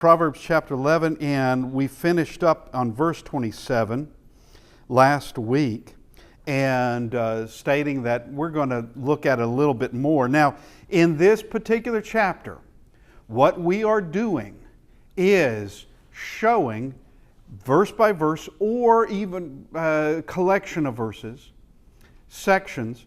Proverbs chapter 11, and we finished up on verse 27 last week, and stating that we're going to look at it a little bit more. Now, in this particular chapter, what we are doing is showing verse by verse, or even a collection of verses, sections,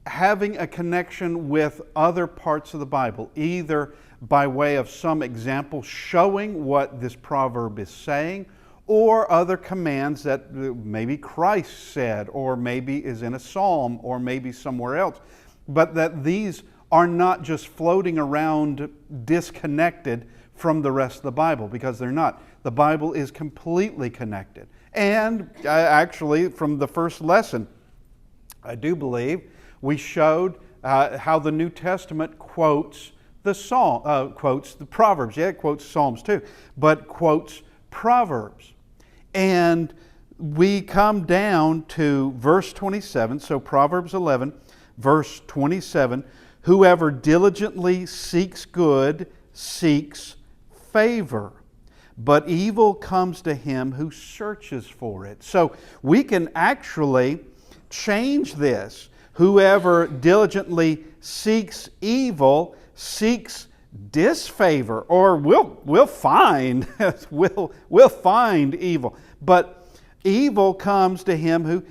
having a connection with other parts of the Bible, either by way of some example showing what this proverb is saying, or other commands that maybe Christ said, or maybe is in a psalm, or maybe somewhere else. But that these are not just floating around disconnected from the rest of the Bible, because they're not. The Bible is completely connected. And actually, from the first lesson, I do believe, we showed how the New Testament quotes quotes the Proverbs. Yeah, it quotes Psalms too, but quotes Proverbs. And we come down to verse 27, so Proverbs 11, verse 27, whoever diligently seeks good seeks favor, but evil comes to him who searches for it. So we can actually change this. Whoever diligently seeks evil seeks disfavor, or we'll find we'll find evil. But evil comes to him who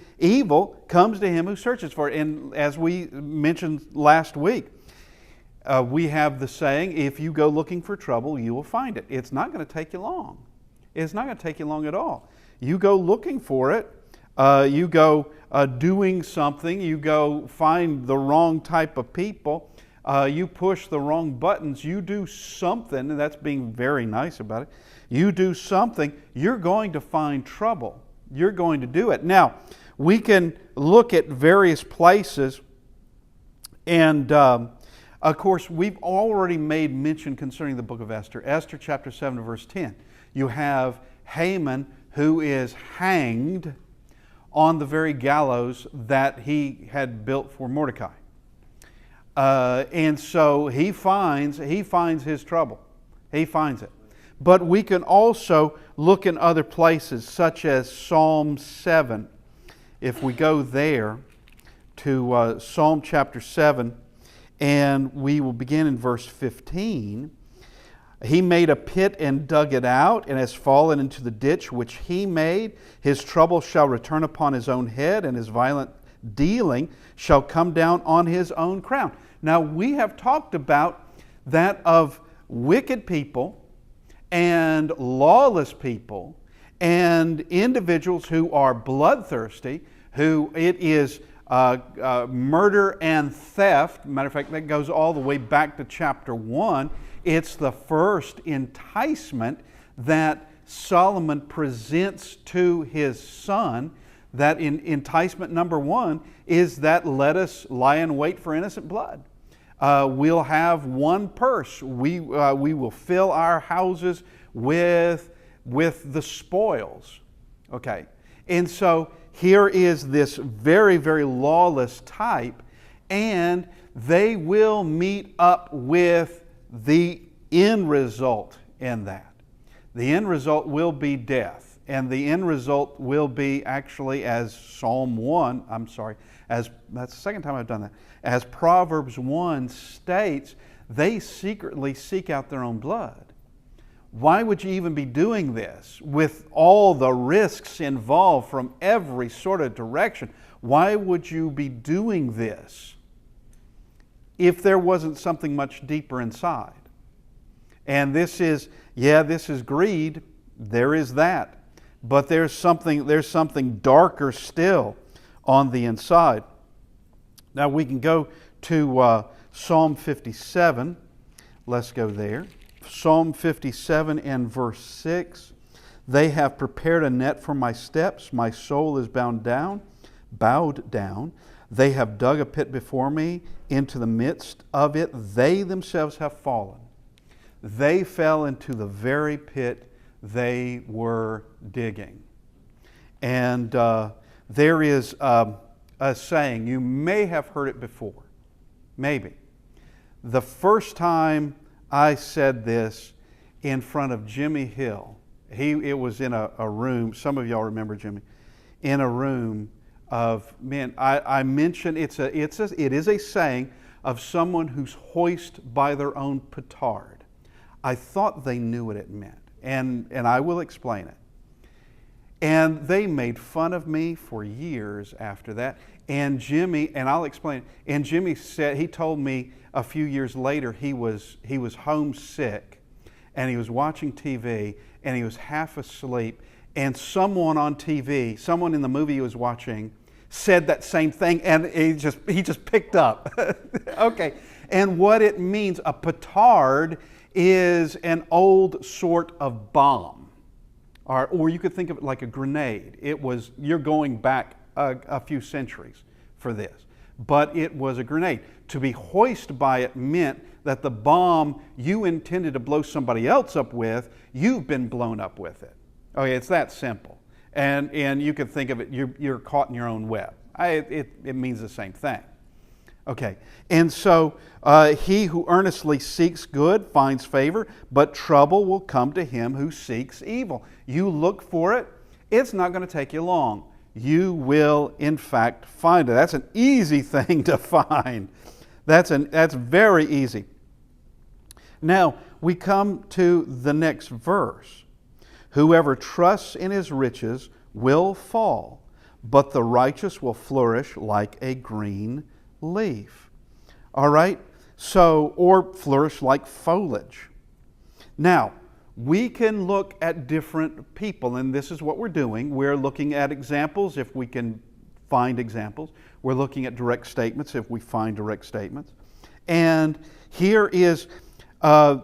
searches for it. And as we mentioned last week, we have the saying, if you go looking for trouble, you will find it. It's not going to take you long. It's not going to take you long at all. You go looking for it. You go doing something. You go find the wrong type of people. You push the wrong buttons. You do something, and that's being very nice about it. You do something, you're going to find trouble. You're going to do it. Now, we can look at various places, and of course, we've already made mention concerning the book of Esther. Esther chapter 7 verse 10. You have Haman, who is hanged on the very gallows that he had built for Mordecai. And so he finds his trouble. He finds it. But we can also look in other places, such as Psalm 7. If we go there to Psalm chapter 7, and we will begin in verse 15. He made a pit and dug it out, and has fallen into the ditch which he made. His trouble shall return upon his own head, and his violent dealing shall come down on his own crown. Now, we have talked about that of wicked people and lawless people and individuals who are bloodthirsty, who it is murder and theft. Matter of fact, that goes all the way back to chapter 1. It's the first enticement that Solomon presents to his son. That in enticement number 1 is that let us lie in wait for innocent blood. We'll have one purse. We will fill our houses with the spoils. Okay, and so here is this very, very lawless type, and they will meet up with the end result in that. The end result will be death. And the end result will be actually, as that's the second time I've done that. As Proverbs 1 states, they secretly seek out their own blood. Why would you even be doing this with all the risks involved from every sort of direction? Why would you be doing this if there wasn't something much deeper inside? And this is greed. There is that. But there's something darker still on the inside. Now we can go to Psalm 57. Let's go there. Psalm 57 and verse 6. They have prepared a net for my steps. My soul is bowed down. They have dug a pit before me. Into the midst of it, they themselves have fallen. They fell into the very pit they were digging. And there is a saying, you may have heard it before, maybe. The first time I said this, in front of Jimmy Hill. It was in a room, some of y'all remember Jimmy, in a room of men. I mentioned it is a saying of someone who's hoist by their own petard. I thought they knew what it meant, and I will explain it. And they made fun of me for years after that. And Jimmy, and I'll explain, and Jimmy said, he told me a few years later he was homesick, and he was watching TV, and he was half asleep, and someone on TV, someone in the movie he was watching, said that same thing, and he just picked up. Okay, and what it means, a petard is an old sort of bomb, or you could think of it like a grenade. You're going back a few centuries for this, but it was a grenade. To be hoisted by it meant that the bomb you intended to blow somebody else up with, you've been blown up with it. Okay, it's that simple. And you could think of it, you're caught in your own web. It means the same thing. Okay, and so he who earnestly seeks good finds favor, but trouble will come to him who seeks evil. You look for it, it's not going to take you long. You will, in fact, find it. That's an easy thing to find. That's very easy. Now, we come to the next verse. Whoever trusts in his riches will fall, but the righteous will flourish like a green leaf. All right? So, or flourish like foliage. Now, we can look at different people, and this is what we're doing. We're looking at examples if we can find examples. We're looking at direct statements if we find direct statements. And here is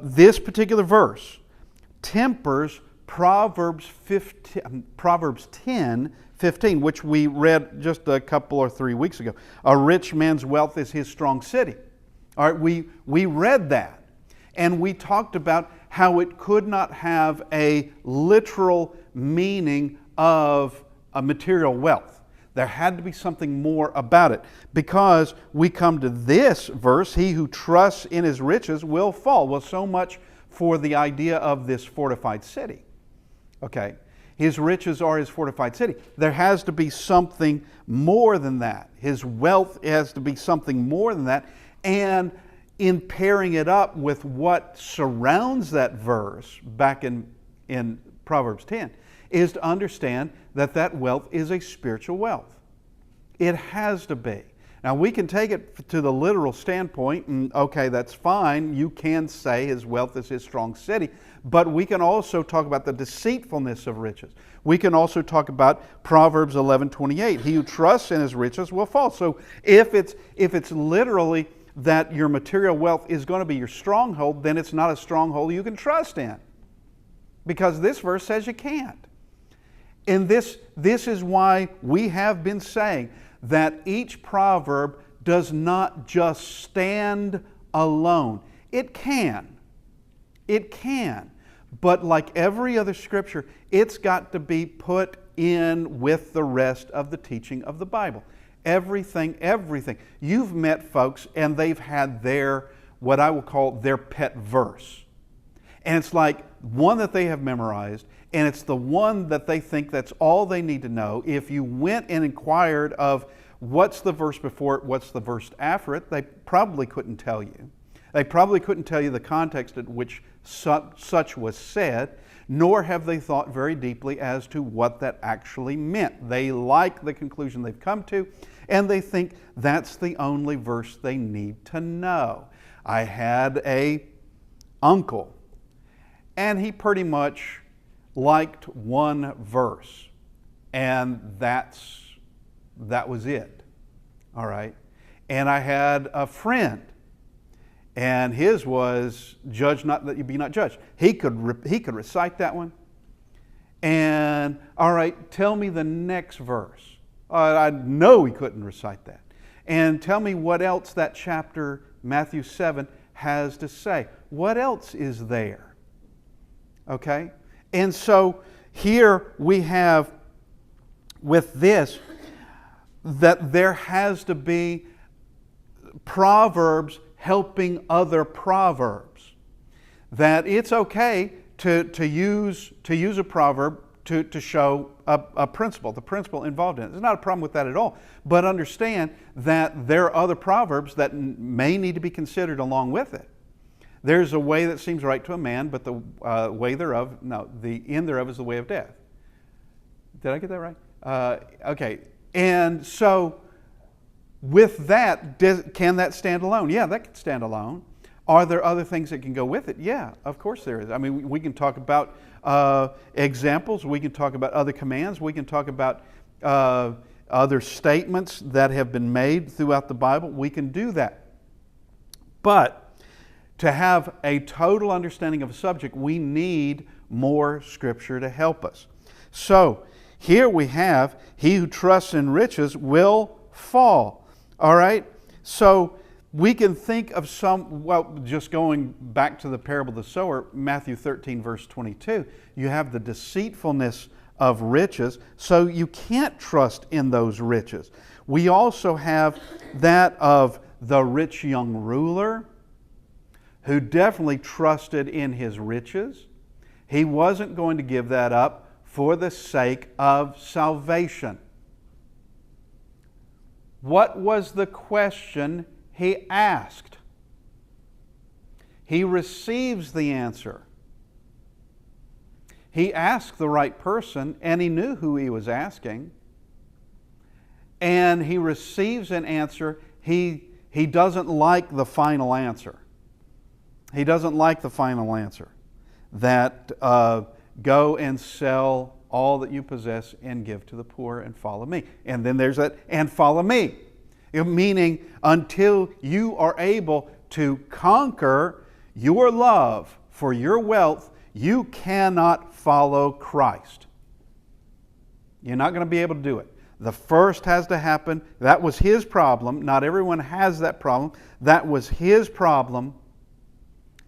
this particular verse tempers Proverbs 10:15, which we read just a couple or 3 weeks ago. A rich man's wealth is his strong city. All right, we read that. And we talked about how it could not have a literal meaning of a material wealth. There had to be something more about it. Because we come to this verse, he who trusts in his riches will fall. Well, so much for the idea of this fortified city. Okay, his riches are his fortified city. There has to be something more than that. His wealth has to be something more than that. And in pairing it up with what surrounds that verse back in Proverbs 10 is to understand that that wealth is a spiritual wealth. It has to be. Now, we can take it to the literal standpoint, and okay, that's fine. You can say his wealth is his strong city, but we can also talk about the deceitfulness of riches. We can also talk about Proverbs 11:28. He who trusts in his riches will fall. So if it's literally that your material wealth is going to be your stronghold, then it's not a stronghold you can trust in. Because this verse says you can't. And this is why we have been saying that each proverb does not just stand alone. It can. It can. But like every other scripture, it's got to be put in with the rest of the teaching of the Bible. Everything. You've met folks and they've had what I will call their pet verse. And it's like one that they have memorized, and it's the one that they think that's all they need to know. If you went and inquired of what's the verse before it, what's the verse after it, they probably couldn't tell you. They probably couldn't tell you the context at which such was said, nor have they thought very deeply as to what that actually meant. They like the conclusion they've come to, and they think that's the only verse they need to know. I had an uncle, and he pretty much liked one verse, and that was it. All right? And I had a friend, and his was, judge not that you be not judged. He could recite that one. And, all right, tell me the next verse. I know he couldn't recite that. And tell me what else that chapter, Matthew 7, has to say. What else is there? Okay? And so here we have with this that there has to be proverbs helping other proverbs. That it's okay to use a proverb to show a principle, the principle involved in it. There's not a problem with that at all. But understand that there are other proverbs that may need to be considered along with it. There's a way that seems right to a man, but the the end thereof is the way of death. Did I get that right? Okay. And so with that, can that stand alone? Yeah, that can stand alone. Are there other things that can go with it? Yeah, of course there is. I mean, we can talk about examples. We can talk about other commands. We can talk about other statements that have been made throughout the Bible. We can do that. But to have a total understanding of a subject, we need more Scripture to help us. So here we have, he who trusts in riches will fall. All right? So we can think of just going back to the parable of the sower, Matthew 13, verse 22, you have the deceitfulness of riches, so you can't trust in those riches. We also have that of the rich young ruler, who definitely trusted in his riches. He wasn't going to give that up for the sake of salvation. What was the question he asked? He receives the answer. He asked the right person, and he knew who he was asking. And he receives an answer. He doesn't like the final answer. He doesn't like the final answer. That go and sell all that you possess and give to the poor and follow me. And then there's that, and follow me. Meaning, until you are able to conquer your love for your wealth, you cannot follow Christ. You're not going to be able to do it. The first has to happen. That was his problem. Not everyone has that problem. That was his problem.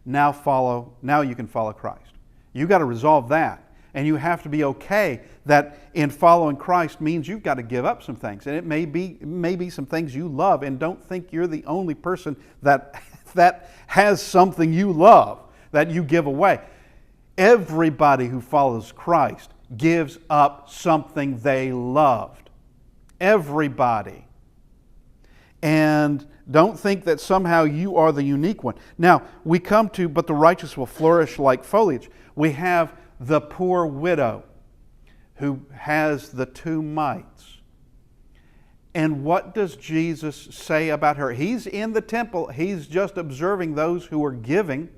Now you can follow Christ. You've got to resolve that. And you have to be okay that in following Christ means you've got to give up some things. And it may be some things you love, and don't think you're the only person that has something you love that you give away. Everybody who follows Christ gives up something they loved. Everybody. And don't think that somehow you are the unique one. Now, we come to, but the righteous will flourish like foliage. We have the poor widow who has the 2 mites. And what does Jesus say about her? He's in the temple. He's just observing those who are giving.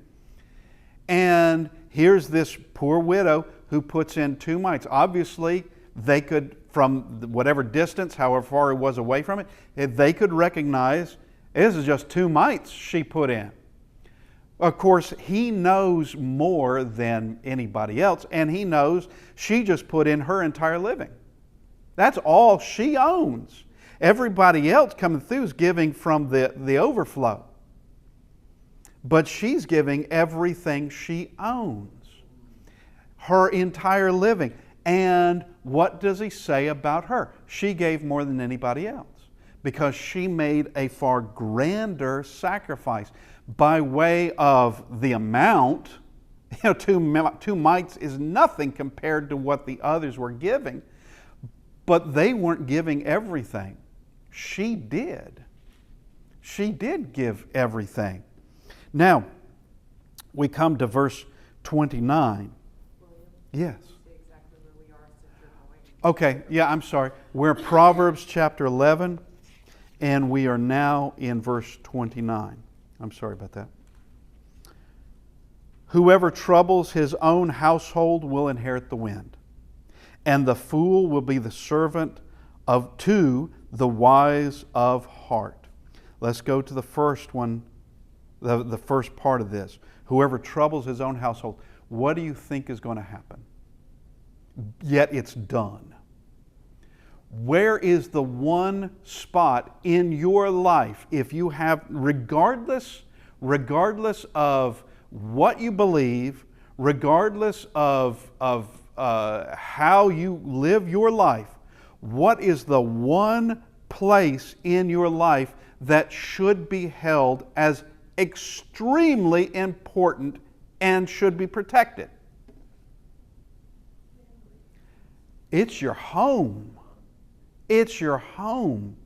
And here's this poor widow who puts in 2 mites. Obviously, they could, from whatever distance, however far he was away from it, they could recognize this is just 2 mites she put in. Of course, he knows more than anybody else, and he knows she just put in her entire living. That's all she owns. Everybody else coming through is giving from the overflow. But she's giving everything she owns. Her entire living. And what does he say about her? She gave more than anybody else because she made a far grander sacrifice. By way of the amount, 2 mites is nothing compared to what the others were giving. But they weren't giving everything. She did. She did give everything. Now, we come to verse 29. Yes. Okay, yeah, I'm sorry. We're in Proverbs chapter 11, and we are now in verse 29. I'm sorry about that. Whoever troubles his own household will inherit the wind, and the fool will be the servant to the wise of heart. Let's go to the first one, the first part of this. Whoever troubles his own household. What do you think is going to happen? Yet it's done. Where is the one spot in your life, if you have, regardless of what you believe, regardless of how you live your life, what is the one place in your life that should be held as extremely important and should be protected? It's your home. It's your home.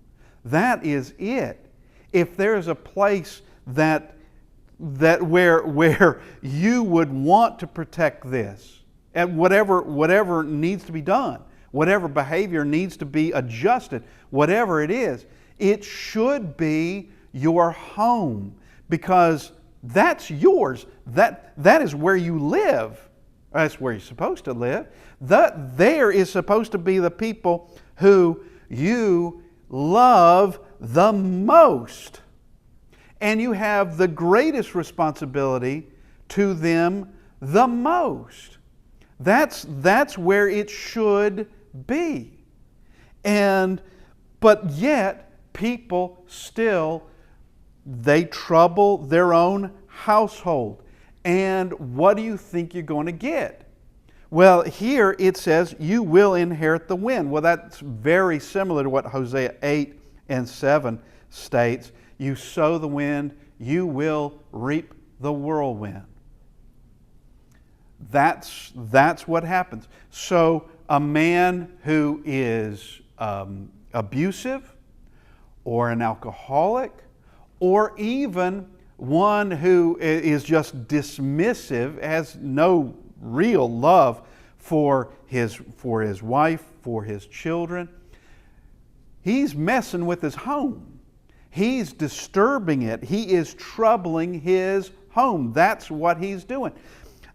That is it. If there's a place that where you would want to protect this, and whatever needs to be done, whatever behavior needs to be adjusted, whatever it is, it should be your home, because that's yours. That is where you live. That's where you're supposed to live. That there is supposed to be the people who you love the most. And you have the greatest responsibility to them the most. That's where it should be. But yet, people still, they trouble their own household. And what do you think you're going to get? Well, here it says, you will inherit the wind. Well, that's very similar to what Hosea 8 and 7 states. You sow the wind, you will reap the whirlwind. That's what happens. So a man who is abusive, or an alcoholic, or even one who is just dismissive, has no real love for his wife, for his children, he's messing with his home. He's disturbing it. He is troubling his home. That's what he's doing.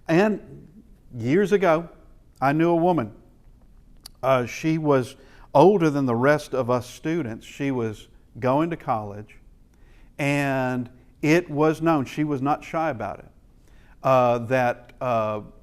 And years ago, I knew a woman. She was older than the rest of us students. She was going to college, and it was known, she was not shy about it, that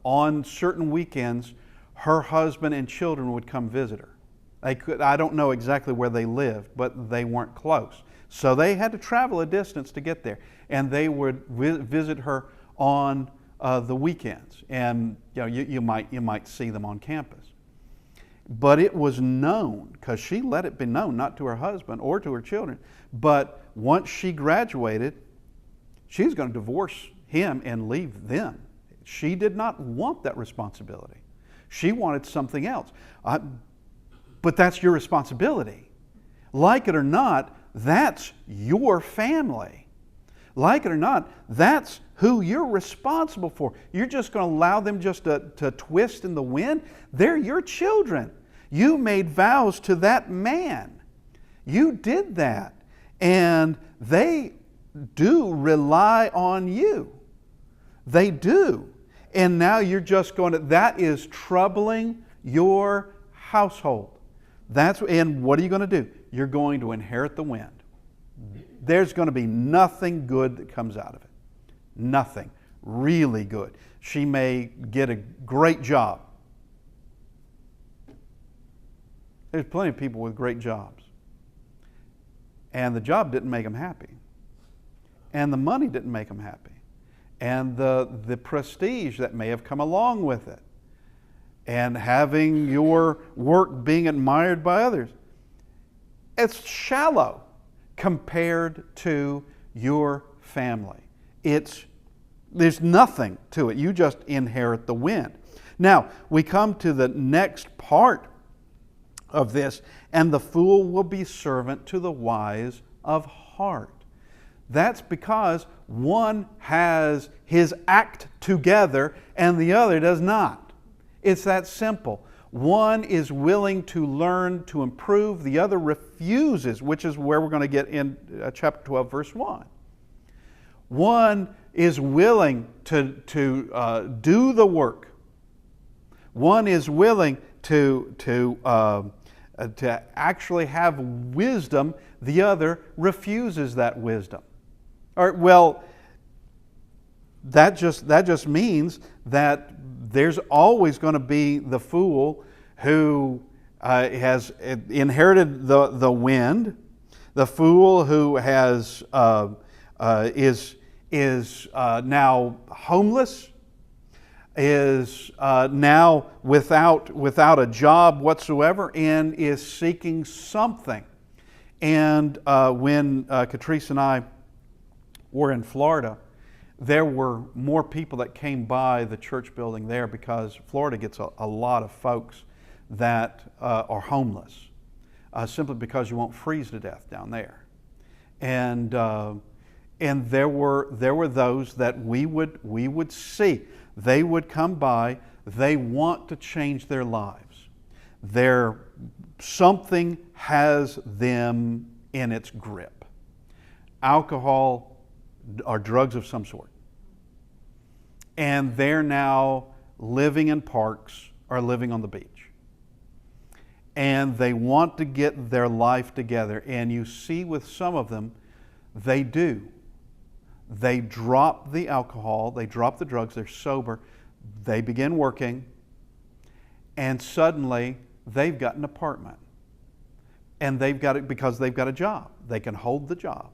on certain weekends, her husband and children would come visit her. I don't know exactly where they lived, but they weren't close. So they had to travel a distance to get there, and they would visit her on the weekends, and you might see them on campus. But it was known, because she let it be known, not to her husband or to her children, but once she graduated, she was going to divorce him and leave them. She did not want that responsibility. She wanted something else. But that's your responsibility. Like it or not, that's your family. Like it or not, that's who you're responsible for. You're just going to allow them just to twist in the wind? They're your children. You made vows to that man. You did that. And they do rely on you. They do. And now you're just going to, that is troubling your household. And what are you going to do? You're going to inherit the wind. There's going to be nothing good that comes out of it. Nothing really good. She may get a great job. There's plenty of people with great jobs. And the job didn't make them happy. And the money didn't make them happy. And the prestige that may have come along with it. And having your work being admired by others. It's shallow compared to your family. There's nothing to it. You just inherit the wind. Now, we come to the next part of this, and the fool will be servant to the wise of heart. That's because one has his act together and the other does not. It's that simple. One is willing to learn to improve, the other refuses, which is where we're going to get in chapter 12, verse 1. One is willing to do the work. One is willing to actually have wisdom. The other refuses that wisdom. All right, well, that just means that there's always going to be the fool who has inherited the wind, the fool who is now homeless, is now without a job whatsoever, and is seeking something. And when Catrice and I were in Florida, there were more people that came by the church building there, because Florida gets a lot of folks that are homeless, simply because you won't freeze to death down there. And there were those that we would see. They would come by. They want to change their lives. Something has them in its grip. Alcohol or drugs of some sort. And they're now living in parks or living on the beach. And they want to get their life together. And you see with some of them, they do. They drop the alcohol, they drop the drugs, they're sober, they begin working, and suddenly they've got an apartment. And they've got it because they've got a job. They can hold the job.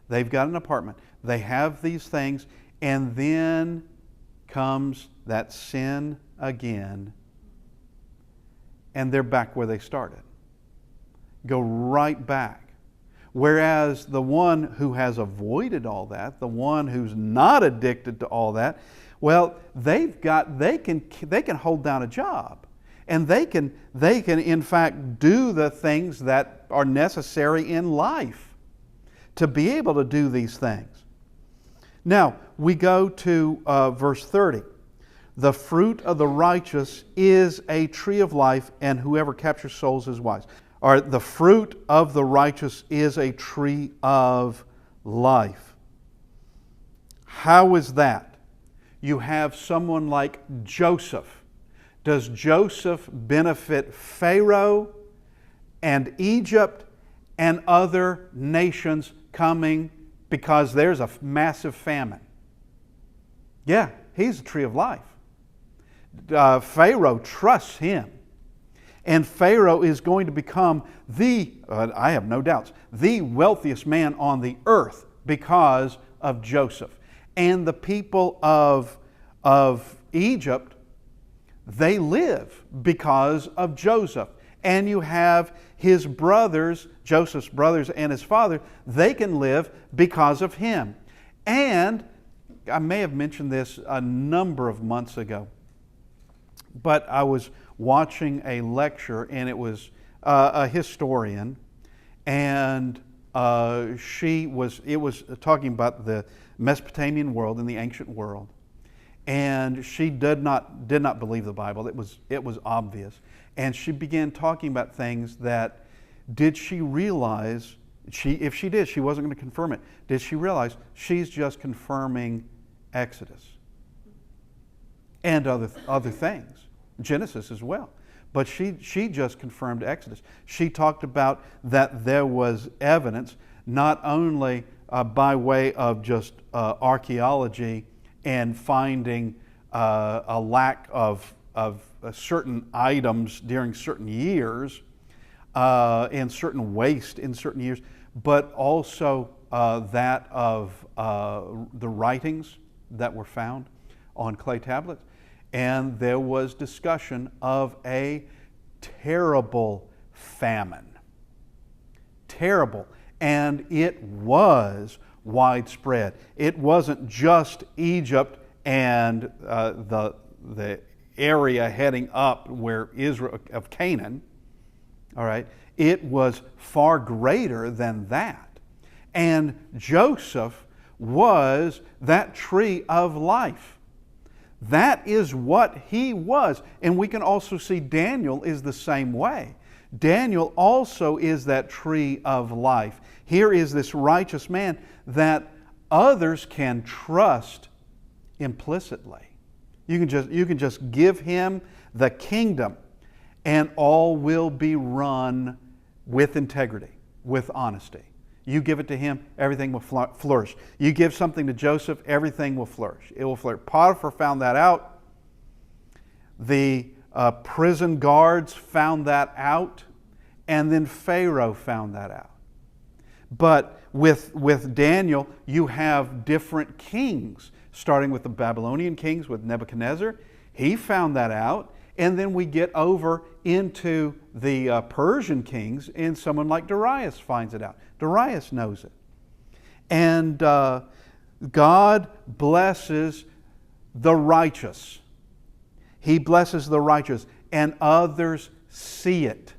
They've got an apartment. They have these things, and then comes that sin again, and they're back where they started. Go right back. Whereas the one who has avoided all that, the one who's not addicted to all that, well, they can hold down a job, and they can in fact do the things that are necessary in life to be able to do these things. Now we go to verse 30. The fruit of the righteous is a tree of life, and whoever captures souls is wise. Or the fruit of the righteous is a tree of life. How is that? You have someone like Joseph. Does Joseph benefit Pharaoh and Egypt and other nations coming because there's a massive famine? Yeah, he's a tree of life. Pharaoh trusts him. And Pharaoh is going to become I have no doubts, the wealthiest man on the earth because of Joseph. And the people of Egypt, they live because of Joseph. And you have his brothers, Joseph's brothers and his father, they can live because of him. And I may have mentioned this a number of months ago, but I was watching a lecture, and it was a historian, and it was talking about the Mesopotamian world and the ancient world, and she did not believe the Bible. It was obvious, and she began talking about things that, did she realize? If she did, she wasn't going to confirm it. Did she realize she's just confirming Exodus and other things? Genesis as well. But she just confirmed Exodus. She talked about that there was evidence, not only by way of just archaeology and finding a lack of certain items during certain years and certain waste in certain years, but also that of the writings that were found on clay tablets. And there was discussion of a terrible famine. Terrible. And it was widespread. It wasn't just Egypt and the area heading up where Israel of Canaan. All right. It was far greater than that. And Joseph was that tree of life. That is what he was. And we can also see Daniel is the same way. Daniel also is that tree of life. Here is this righteous man that others can trust implicitly. You can just give him the kingdom, and all will be run with integrity, with honesty. You give it to him, everything will flourish. You give something to Joseph, everything will flourish. It will flourish. Potiphar found that out. The prison guards found that out. And then Pharaoh found that out. But with Daniel, you have different kings, starting with the Babylonian kings with Nebuchadnezzar. He found that out. And then we get over into the Persian kings, and someone like Darius finds it out. Darius knows it. And God blesses the righteous. He blesses the righteous, and others see it.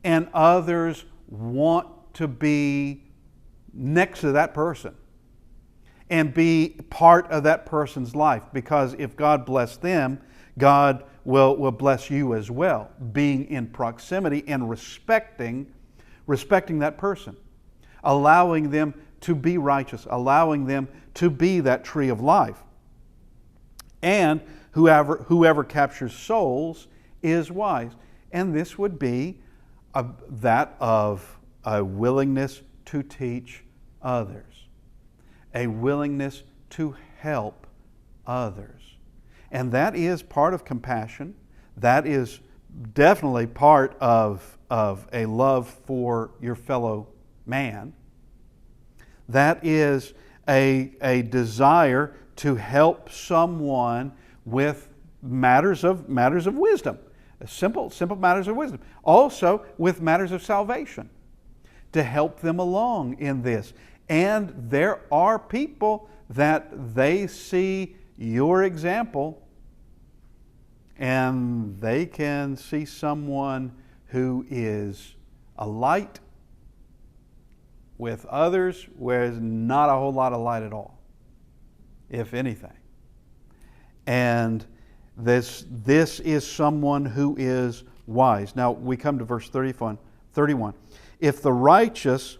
And others want to be next to that person and be part of that person's life, because if God bless them, God will bless you as well, being in proximity and respecting that person, allowing them to be righteous, allowing them to be that tree of life. And whoever captures souls is wise. And this would be that of a willingness to teach others, a willingness to help others. And that is part of compassion. That is definitely part of a love for your fellow man. That is a desire to help someone with matters of wisdom, simple matters of wisdom. Also with matters of salvation, to help them along in this. And there are people that they see your example, and they can see someone who is a light with others where there's not a whole lot of light at all, if anything. And this is someone who is wise. Now we come to verse 31. If the righteous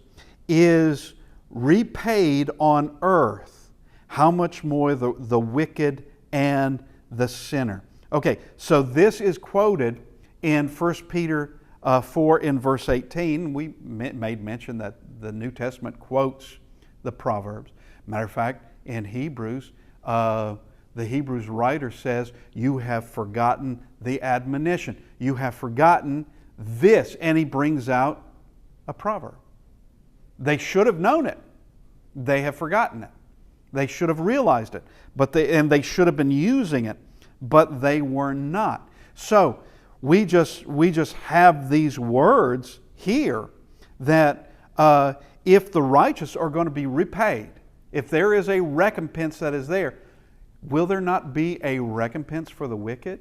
is repaid on earth, how much more the wicked and the sinner? Okay, so this is quoted in 1 Peter 4 in verse 18. We made mention that the New Testament quotes the Proverbs. Matter of fact, in Hebrews, the Hebrews writer says, you have forgotten the admonition. You have forgotten this. And he brings out a proverb. They should have known it. They have forgotten it. They should have realized it. They should have been using it, but they were not. So we just have these words here that if the righteous are going to be repaid, if there is a recompense that is there, will there not be a recompense for the wicked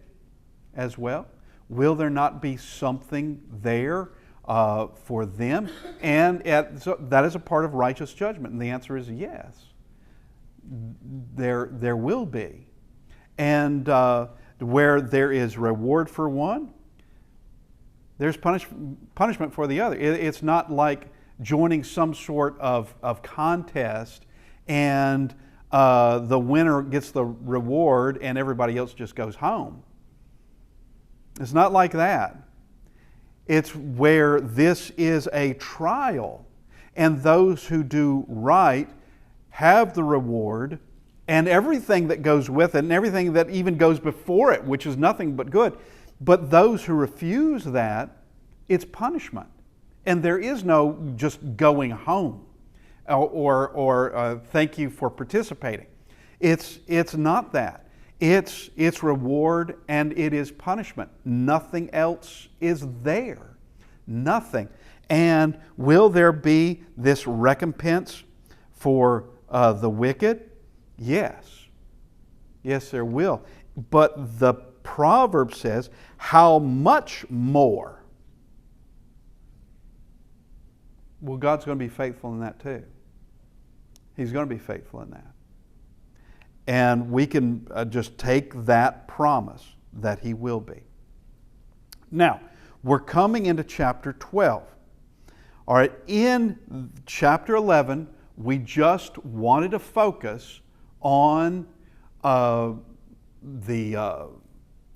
as well? Will there not be something there for them? And so that is a part of righteous judgment. And the answer is yes. There will be. And where there is reward for one, there's punishment for the other. It's not like joining some sort of contest and the winner gets the reward and everybody else just goes home. It's not like that. It's where this is a trial, and those who do right have the reward and everything that goes with it and everything that even goes before it, which is nothing but good. But those who refuse that, it's punishment. And there is no just going home or thank you for participating. It's not that. It's reward and it is punishment. Nothing else is there. Nothing. And will there be this recompense for the wicked? Yes. Yes, there will. But the proverb says, how much more? Well, God's going to be faithful in that too. He's going to be faithful in that. And we can just take that promise that He will be. Now, we're coming into chapter 12. All right, in chapter 11, we just wanted to focus on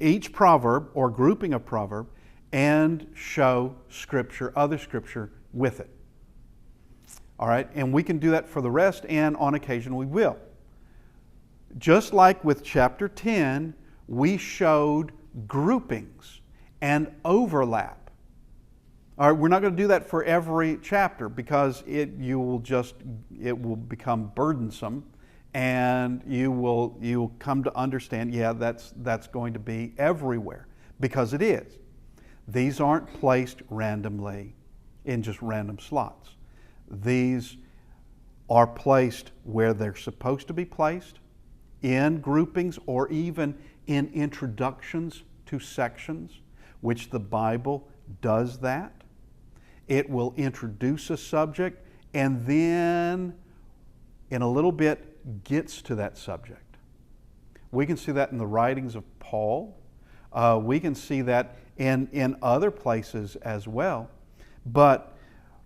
each proverb or grouping of proverb and show Scripture, other Scripture with it. All right, and we can do that for the rest, and on occasion we will. Just like with chapter 10, we showed groupings and overlap. All right, we're not going to do that for every chapter because it will become burdensome, and you'll come to understand, yeah, that's going to be everywhere, because it is. These aren't placed randomly in just random slots. These are placed where they're supposed to be placed, in groupings or even in introductions to sections, which the Bible does that. It will introduce a subject and then in a little bit gets to that subject. We can see that in the writings of Paul. We can see that in other places as well. But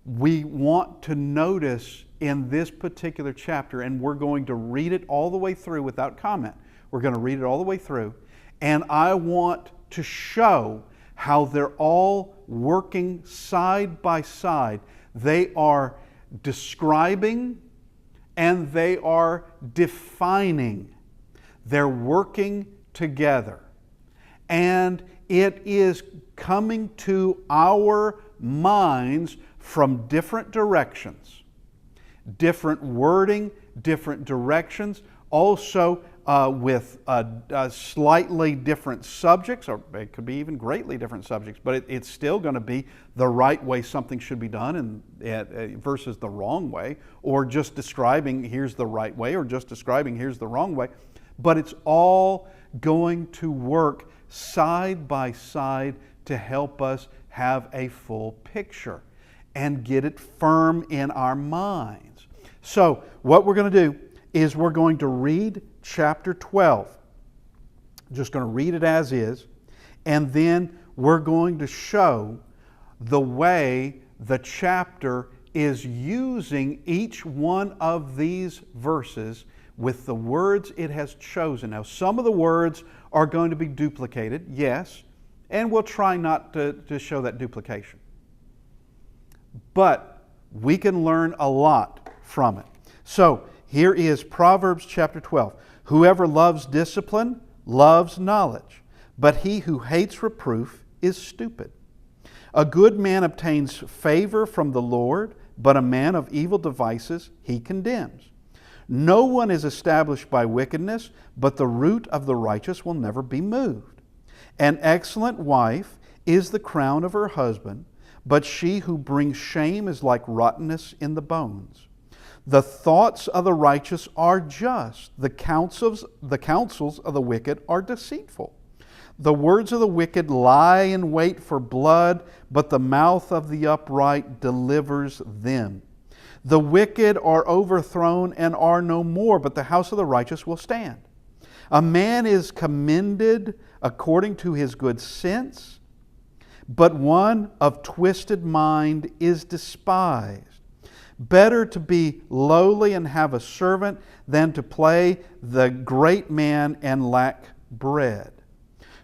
we want to notice in this particular chapter, and we're going to read it all the way through without comment. We're going to read it all the way through. And I want to show how they're all working side by side. They are describing and they are defining. They're working together. And it is coming to our minds from different directions. Different wording, different directions, also with slightly different subjects, or it could be even greatly different subjects, but it's still going to be the right way something should be done versus the wrong way, or just describing here's the right way, or just describing here's the wrong way. But it's all going to work side by side to help us have a full picture and get it firm in our minds. So what we're going to do is we're going to read chapter 12. Just going to read it as is, and then we're going to show the way the chapter is using each one of these verses with the words it has chosen. Now, some of the words are going to be duplicated, yes, and we'll try not to show that duplication. But we can learn a lot from it. So, here is Proverbs chapter 12. Whoever loves discipline loves knowledge, but he who hates reproof is stupid. A good man obtains favor from the Lord, but a man of evil devices he condemns. No one is established by wickedness, but the root of the righteous will never be moved. An excellent wife is the crown of her husband, but she who brings shame is like rottenness in the bones. The thoughts of the righteous are just. The counsels of the wicked are deceitful. The words of the wicked lie in wait for blood, but the mouth of the upright delivers them. The wicked are overthrown and are no more, but the house of the righteous will stand. A man is commended according to his good sense, but one of twisted mind is despised. Better to be lowly and have a servant than to play the great man and lack bread.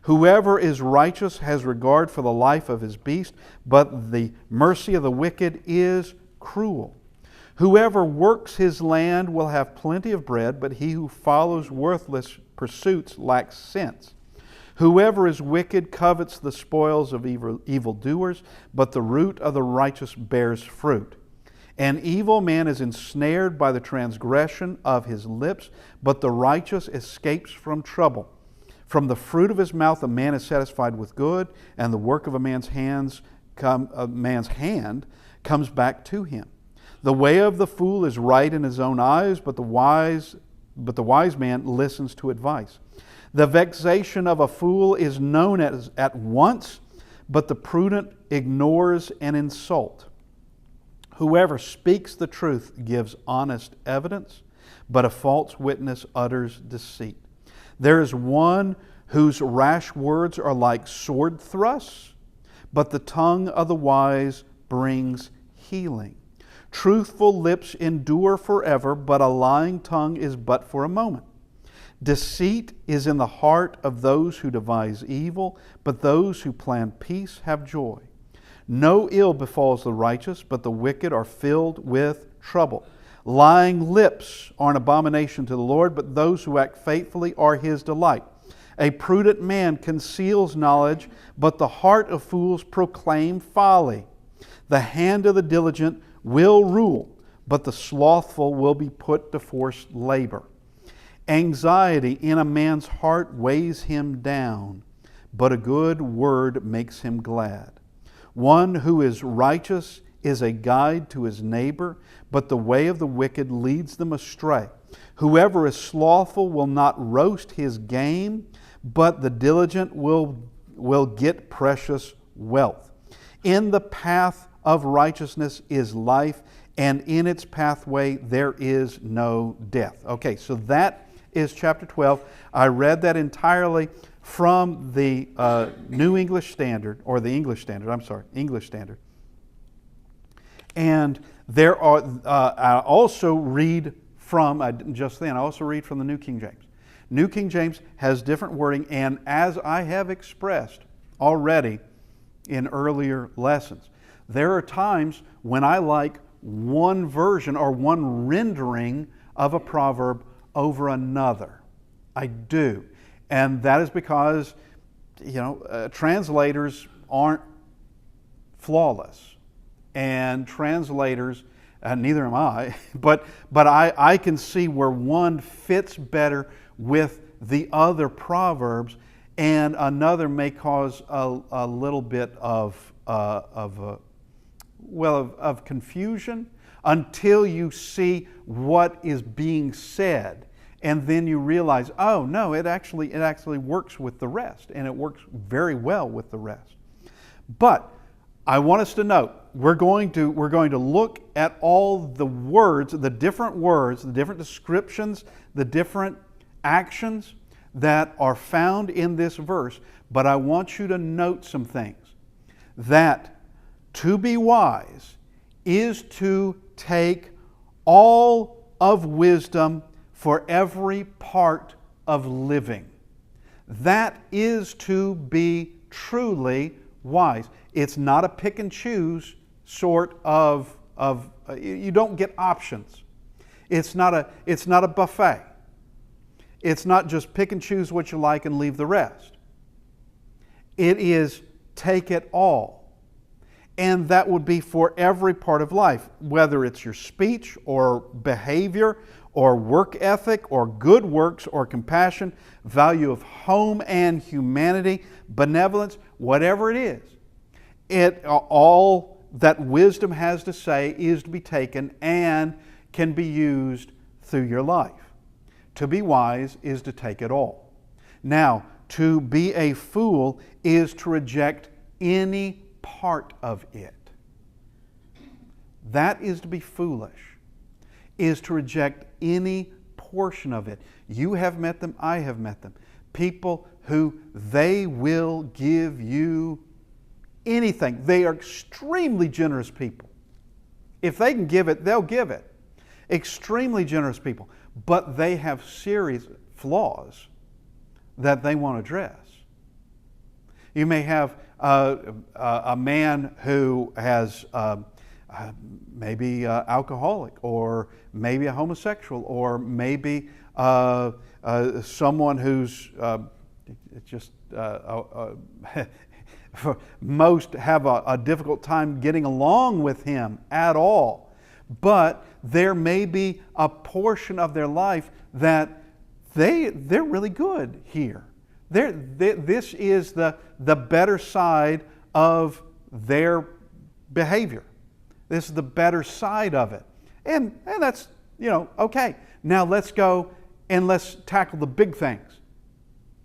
Whoever is righteous has regard for the life of his beast, but the mercy of the wicked is cruel. Whoever works his land will have plenty of bread, but he who follows worthless pursuits lacks sense. Whoever is wicked covets the spoils of evildoers, but the root of the righteous bears fruit. An evil man is ensnared by the transgression of his lips, but the righteous escapes from trouble. From the fruit of his mouth a man is satisfied with good, and the work of a man's hand comes back to him. The way of the fool is right in his own eyes, but the wise man listens to advice. The vexation of a fool is known at once, but the prudent ignores an insult. Whoever speaks the truth gives honest evidence, but a false witness utters deceit. There is one whose rash words are like sword thrusts, but the tongue of the wise brings healing. Truthful lips endure forever, but a lying tongue is but for a moment. Deceit is in the heart of those who devise evil, but those who plan peace have joy. No ill befalls the righteous, but the wicked are filled with trouble. Lying lips are an abomination to the Lord, but those who act faithfully are His delight. A prudent man conceals knowledge, but the heart of fools proclaim folly. The hand of the diligent will rule, but the slothful will be put to forced labor. Anxiety in a man's heart weighs him down, but a good word makes him glad. One who is righteous is a guide to his neighbor, but the way of the wicked leads them astray. Whoever is slothful will not roast his game, but the diligent will will get precious wealth. In the path of righteousness is life, and in its pathway there is no death. Okay, so that is chapter 12. I read that entirely from the New English Standard, or the English Standard, English Standard. And there are, I also read from, I also read from the New King James. New King James has different wording, and as I have expressed already in earlier lessons, there are times when I like one version or one rendering of a proverb over another. I do. And that is because, translators aren't flawless. And translators, neither am I, but I can see where one fits better with the other proverbs, and another may cause a little bit of confusion until you see what is being said, and then you realize, oh no, it actually works with the rest, and it works very well with the rest. But I want us to note, we're going to look at all the words, the different descriptions, the different actions that are found in this verse. But I want you to note some things. That to be wise is to take all of wisdom for every part of living. That is to be truly wise. It's not a pick and choose sort of you don't get options. It's not a buffet. It's not just pick and choose what you like and leave the rest. It is take it all. And that would be for every part of life, whether it's your speech or behavior or work ethic or good works or compassion, value of home and humanity, benevolence, whatever it is. All that wisdom has to say is to be taken and can be used through your life. To be wise is to take it all. Now, to be a fool is to reject any part of it. That is to be foolish, is to reject any portion of it. You have met them, I have met them. People who they will give you anything. They are extremely generous people. If they can give it, they'll give it. Extremely generous people. But they have serious flaws that they want to address. You may have a man who has maybe alcoholic, or maybe a homosexual, or maybe someone who's just most have a difficult time getting along with him at all. But there may be a portion of their life that they're really good here. This is the better side of their behavior. This is the better side of it. And that's, okay. Now let's go and let's tackle the big things.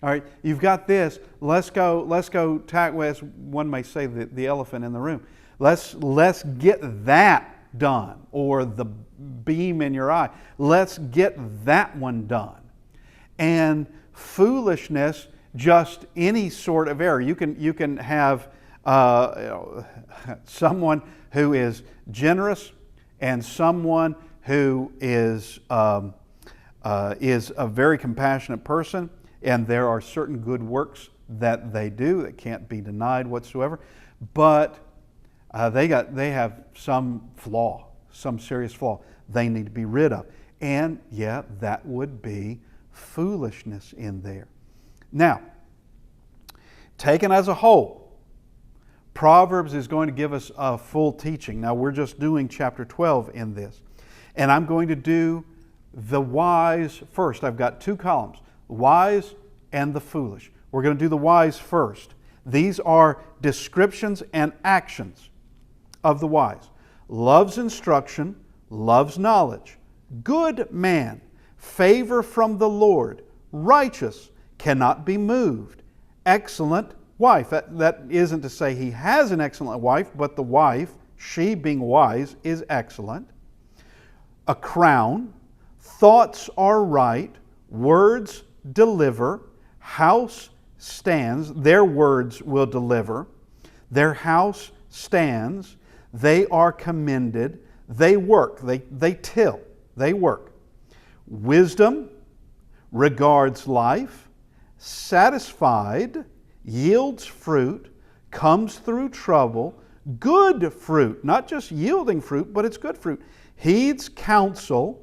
All right, you've got this. Let's go tackle, as one may say, the elephant in the room. Let's get that done, or the beam in your eye. Let's get that one done. And foolishness, just any sort of error. You can have someone who is generous and someone who is a very compassionate person, and there are certain good works that they do that can't be denied whatsoever, but they have some flaw, some serious flaw they need to be rid of. And yeah, that would be foolishness in there. Now, taken as a whole, Proverbs is going to give us a full teaching. Now, we're just doing chapter 12 in this. And I'm going to do the wise first. I've got two columns, wise and the foolish. We're going to do the wise first. These are descriptions and actions of the wise. Loves instruction, loves knowledge, good man, favor from the Lord, righteous, cannot be moved, excellent, wife. That isn't to say he has an excellent wife, but the wife, she being wise, is excellent. A crown, thoughts are right, words deliver, house stands, their words will deliver, their house stands, they are commended, they work, they till, they work. Wisdom regards life, satisfied, yields fruit, comes through trouble, good fruit, not just yielding fruit, but it's good fruit, heeds counsel,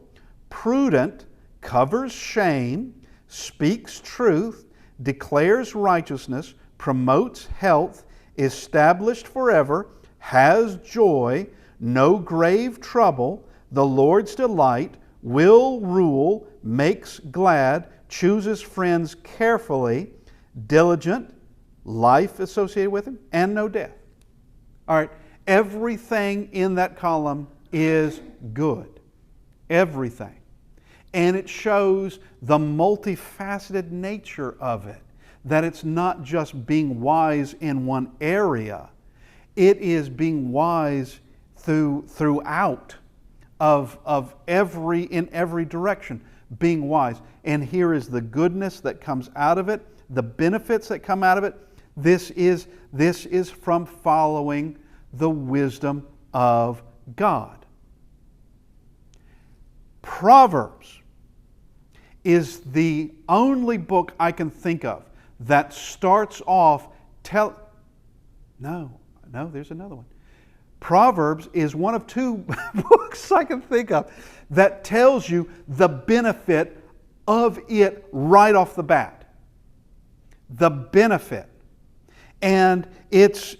prudent, covers shame, speaks truth, declares righteousness, promotes health, established forever, has joy, no grave trouble, the Lord's delight, will rule, makes glad, chooses friends carefully, diligent, life associated with him, and no death. All right, everything in that column is good. Everything. And it shows the multifaceted nature of it. That it's not just being wise in one area. It is being wise throughout in every direction. Being wise. And here is the goodness that comes out of it, the benefits that come out of it. This is from following the wisdom of God. Proverbs is the only book I can think of that starts off No, there's another one. Proverbs is one of two books I can think of that tells you the benefit of it right off the bat. The benefit. And it's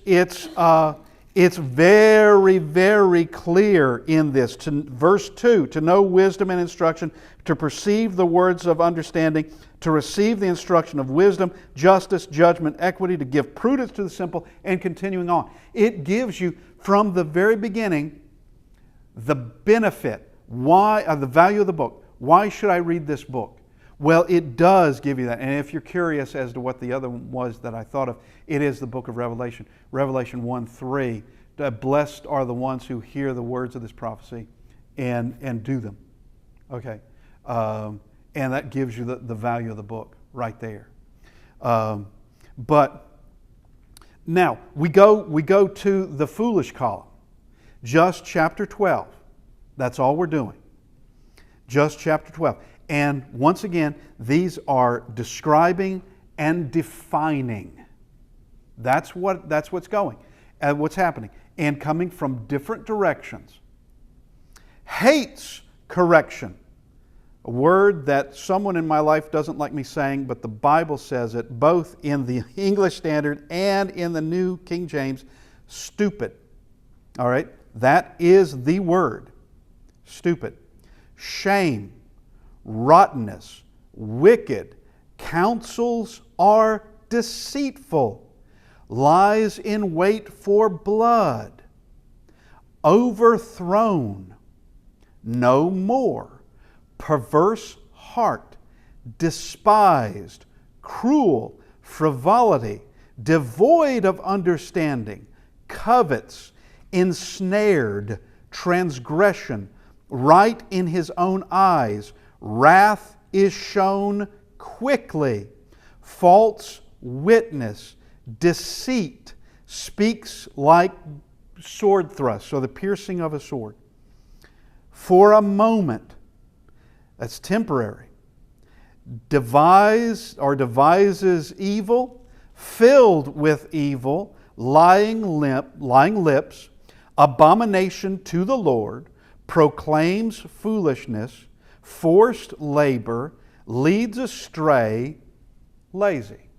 very, very clear in this. Verse 2, to know wisdom and instruction, to perceive the words of understanding, to receive the instruction of wisdom, justice, judgment, equity, to give prudence to the simple, and continuing on. It gives you, from the very beginning, the benefit, the value of the book. Why should I read this book? Well, it does give you that. And if you're curious as to what the other one was that I thought of, it is the book of Revelation. Revelation 1:3. Blessed are the ones who hear the words of this prophecy and do them. Okay. And that gives you the value of the book right there. But now we go to the foolish column. Just chapter 12. That's all we're doing. Just chapter 12. And once again, these are describing and defining. That's what's going, what's happening, and coming from different directions. Hates correction, a word that someone in my life doesn't like me saying, but the Bible says it both in the English Standard and in the New King James. Stupid. All right, that is the word. Stupid. Shame. Rottenness, wicked, counsels are deceitful, lies in wait for blood, overthrown, no more, perverse heart, despised, cruel, frivolity, devoid of understanding, covets, ensnared, transgression, right in his own eyes, wrath is shown quickly, false witness, deceit, speaks like sword thrust, so the piercing of a sword. For a moment, that's temporary, devises evil, filled with evil, lying lips, abomination to the Lord, proclaims foolishness, forced labor, leads astray, lazy.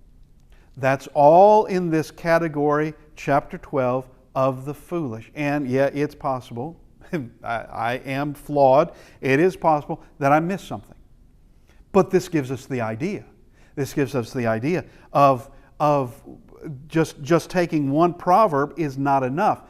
That's all in this category, chapter 12, of the foolish. And yeah, it's possible. I am flawed. It is possible that I missed something. But this gives us the idea. This gives us the idea of just taking one proverb is not enough.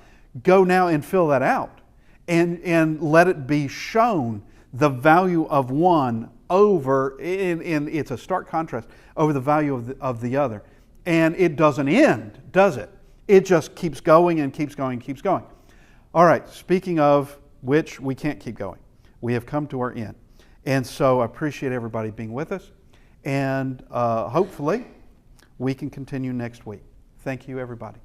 Go now and fill that out. And let it be shown the value of one over, it's a stark contrast, over the value of the other. And it doesn't end, does it? It just keeps going and keeps going and keeps going. All right, speaking of which, we can't keep going. We have come to our end. And so I appreciate everybody being with us. And hopefully we can continue next week. Thank you, everybody.